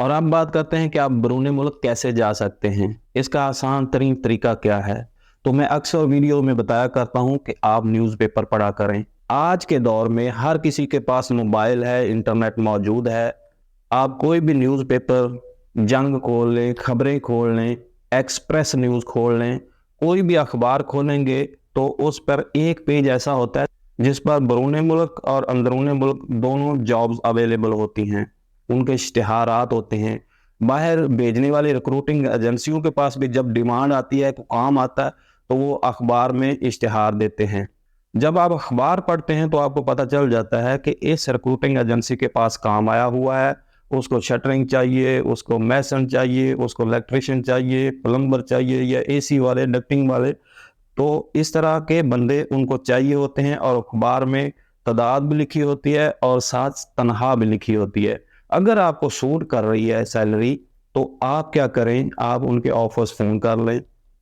और अब बात करते हैं कि आप बैरून मुल्क कैसे जा सकते हैं। इसका आसान तरीन तरीका क्या है। तो मैं अक्सर वीडियो में बताया करता हूं कि आप न्यूज़पेपर पढ़ा करें। आज के दौर में हर किसी के पास मोबाइल है, इंटरनेट मौजूद है। आप कोई भी न्यूज़पेपर, जंग खोल लें, खबरें खोल लें, एक्सप्रेस न्यूज़ खोल लें, कोई भी अखबार खोलेंगे तो उस पर एक पेज ऐसा होता है जिस पर बैरून मुल्क और अंदरून मुल्क दोनों जॉब्स अवेलेबल होती हैं। उनके इश्तिहारात होते हैं। बाहर भेजने वाली रिक्रूटिंग एजेंसियों के पास भी जब डिमांड आती है, तो काम आता है, तो वो अखबार में इश्तिहार देते हैं। जब आप अखबार पढ़ते हैं तो आपको पता चल जाता है कि इस रिक्रूटिंग एजेंसी के पास काम आया हुआ है। उसको शटरिंग चाहिए, उसको मैसन चाहिए, उसको इलेक्ट्रिशियन चाहिए, प्लम्बर चाहिए या एसी वाले, डक्टिंग वाले। तो इस तरह के बंदे उनको चाहिए होते हैं और अखबार में तादाद भी लिखी होती है और साथ तनख्वाह भी लिखी होती है। अगर आपको सूट कर रही है सैलरी, तो आप क्या करें, आप उनके ऑफिस फ़ोन कर लें,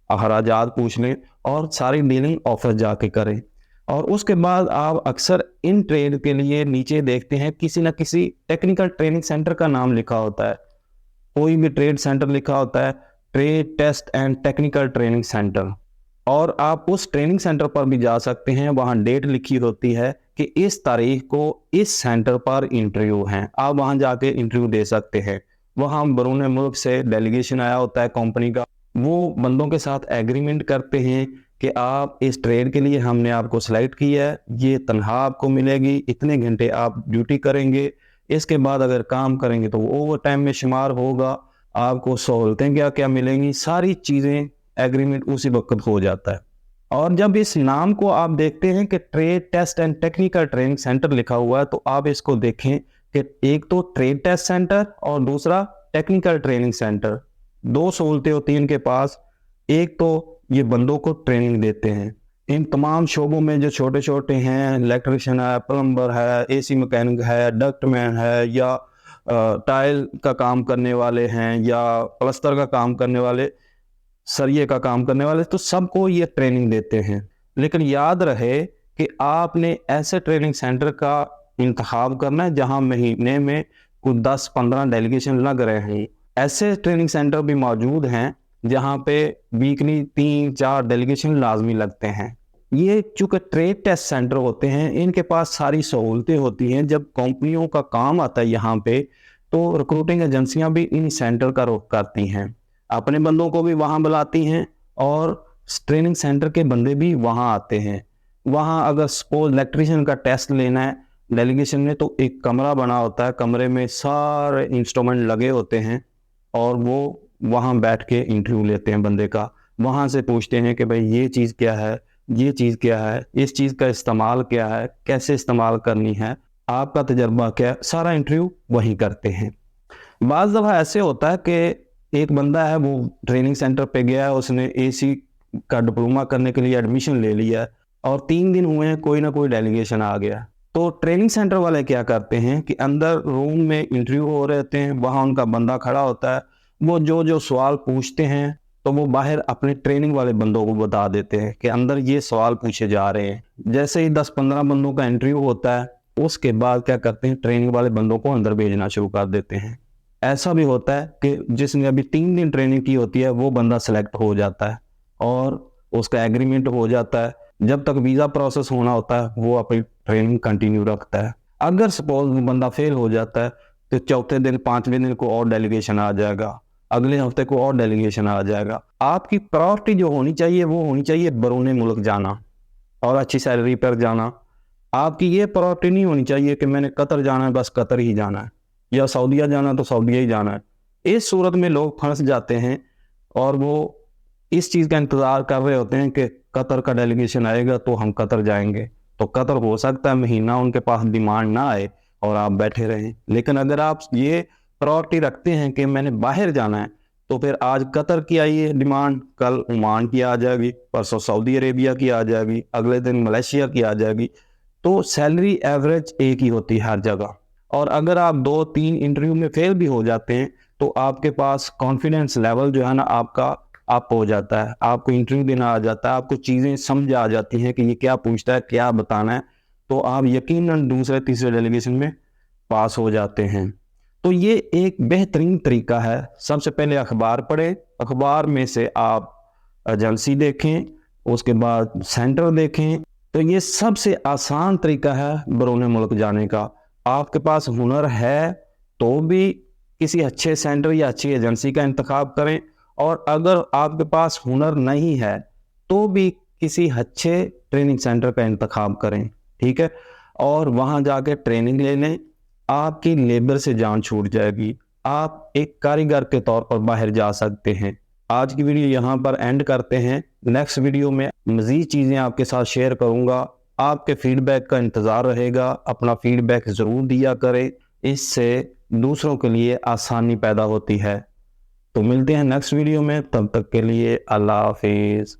अखराजात पूछ लें और सारी डीलिंग ऑफिस जाके करें। और उसके बाद आप अक्सर इन ट्रेड के लिए नीचे देखते हैं किसी न किसी टेक्निकल ट्रेनिंग सेंटर का नाम लिखा होता है। कोई भी ट्रेड सेंटर लिखा होता है, trade test and technical training centre. और आप उस ट्रेनिंग सेंटर पर भी जा सकते हैं। वहाँ डेट लिखी होती है कि इस तारीख को इस सेंटर पर इंटरव्यू है। आप वहाँ जाके इंटरव्यू दे सकते हैं। वहाँ बैरून मुल्क से डेलीगेशन आया होता है कंपनी का। वो बंदों के साथ एग्रीमेंट करते हैं कि आप इस ट्रेड के लिए हमने आपको सेलेक्ट किया है, ये तनख्वाह आपको मिलेगी, इतने घंटे आप ड्यूटी करेंगे, इसके बाद अगर काम करेंगे तो वो ओवर टाइम में शुमार होगा, आपको सहूलतें क्या क्या मिलेंगी, सारी चीज़ें एग्रीमेंट उसी वक्त हो जाता है। और जब इस नाम को आप देखते हैं कि trade test and technical training centre लिखा हुआ है, तो आप इसको देखें कि एक तो ट्रेड टेस्ट सेंटर और दूसरा टेक्निकल ट्रेनिंग सेंटर। दो सहूलतें होती हैं इनके पास। एक तो ये बंदों को ट्रेनिंग देते हैं इन तमाम शोबों में जो छोटे छोटे हैं, इलेक्ट्रिशियन है, प्लम्बर है, एसी मैकेनिक है, डक्टमैन है, या टाइल का काम करने वाले हैं, या प्लस्तर का काम करने वाले, सरिये का काम करने वाले, तो सबको ये ट्रेनिंग देते हैं। लेकिन याद रहे कि आपने ऐसे ट्रेनिंग सेंटर का इंतखाब करना है जहां महीने में कुछ 10-15 डेलीगेशन लग रहे हैं। ऐसे ट्रेनिंग सेंटर भी मौजूद हैं जहां पे वीकली 3-4 डेलीगेशन लाजमी लगते हैं। ये चूंकि ट्रेड टेस्ट सेंटर होते हैं, इनके पास सारी सहूलतें होती हैं। जब कंपनियों का काम आता है यहाँ पे, तो रिक्रूटिंग एजेंसियां भी इन सेंटर का रुख करती हैं, अपने बंदों को भी वहां बुलाती हैं और ट्रेनिंग सेंटर के बंदे भी वहां आते हैं। वहां अगर सपोज इलेक्ट्रिशियन का टेस्ट लेना है डेलीगेशन में, तो एक कमरा बना होता है, कमरे में सारे इंस्ट्रूमेंट लगे होते हैं और वो वहां बैठ के इंटरव्यू लेते हैं बंदे का। वहां से पूछते हैं कि भाई ये चीज़ क्या है, ये चीज़ क्या है, इस चीज़ का इस्तेमाल क्या है, कैसे इस्तेमाल करनी है, आपका तजर्बा क्या है, सारा इंटरव्यू वहीं करते हैं। बाज़ दफ़ा ऐसे होता है कि एक बंदा है, वो ट्रेनिंग सेंटर पे गया है, उसने एसी का डिप्लोमा करने के लिए एडमिशन ले लिया है और 3 दिन हुए हैं, कोई ना कोई डेलीगेशन आ गया। तो ट्रेनिंग सेंटर वाले क्या करते हैं कि अंदर रूम में इंटरव्यू हो रहे होते हैं, वहाँ उनका बंदा खड़ा होता है। वो जो जो सवाल पूछते हैं तो वो बाहर अपने ट्रेनिंग वाले बंदों को बता देते हैं कि अंदर ये सवाल पूछे जा रहे हैं। जैसे ही 10-15 बंदों का इंटरव्यू होता है, उसके बाद क्या करते हैं, ट्रेनिंग वाले बंदों को अंदर भेजना शुरू कर देते हैं। ऐसा भी होता है कि जिसने अभी 3 दिन ट्रेनिंग की होती है, वो बंदा सेलेक्ट हो जाता है और उसका एग्रीमेंट हो जाता है। जब तक वीज़ा प्रोसेस होना होता है, वो अपनी ट्रेनिंग कंटिन्यू रखता है। अगर सपोज वो बंदा फेल हो जाता है, तो चौथे दिन, 5वें दिन को और डेलीगेशन आ जाएगा, अगले हफ्ते को और डेलीगेशन आ जाएगा। आपकी प्रायोरिटी जो होनी चाहिए, वो होनी चाहिए बैरून मुल्क जाना और अच्छी सैलरी पर जाना। आपकी ये प्रायोरिटी नहीं होनी चाहिए कि मैंने कतर जाना है, बस कतर ही जाना है, या सऊदीया जाना तो सऊदीया ही जाना है। इस सूरत में लोग फंस जाते हैं और वो इस चीज़ का इंतज़ार कर रहे होते हैं कि कतर का डेलीगेशन आएगा तो हम कतर जाएंगे। तो कतर हो सकता है महीना उनके पास डिमांड ना आए और आप बैठे रहें। लेकिन अगर आप ये प्रायोरिटी रखते हैं कि मैंने बाहर जाना है, तो फिर आज कतर की आई है डिमांड, कल ओमान की आ जाएगी, परसों सऊदी अरेबिया की आ जाएगी, अगले दिन मलेशिया की आ जाएगी। तो सैलरी एवरेज एक ही होती है हर जगह। और अगर आप 2-3 इंटरव्यू में फेल भी हो जाते हैं, तो आपके पास कॉन्फिडेंस लेवल जो है ना आपका अप हो जाता है, आपको इंटरव्यू देना आ जाता है, आपको चीज़ें समझ आ जाती हैं कि ये क्या पूछता है, क्या बताना है। तो आप यकीनन दूसरे तीसरे डेलीगेशन में पास हो जाते हैं। तो ये एक बेहतरीन तरीका है। सबसे पहले अखबार पढ़ें, अखबार में से आप एजेंसी देखें, उसके बाद सेंटर देखें। तो ये सबसे आसान तरीका है बैरून मुल्क जाने का। आपके पास हुनर है तो भी किसी अच्छे सेंटर या अच्छी एजेंसी का इंतखाब करें, और अगर आपके पास हुनर नहीं है तो भी किसी अच्छे ट्रेनिंग सेंटर का इंतखाब करें, ठीक है। और वहाँ जाके ट्रेनिंग ले लें, आपकी लेबर से जान छूट जाएगी, आप एक कारीगर के तौर पर बाहर जा सकते हैं। आज की वीडियो यहाँ पर एंड करते हैं। नेक्स्ट वीडियो में मज़ीद चीज़ें आपके साथ शेयर करूँगा। आपके फीडबैक का इंतज़ार रहेगा, अपना फीडबैक ज़रूर दिया करें, इससे दूसरों के लिए आसानी पैदा होती है। तो मिलते हैं नेक्स्ट वीडियो में, तब तक के लिए अल्लाह हाफिज़।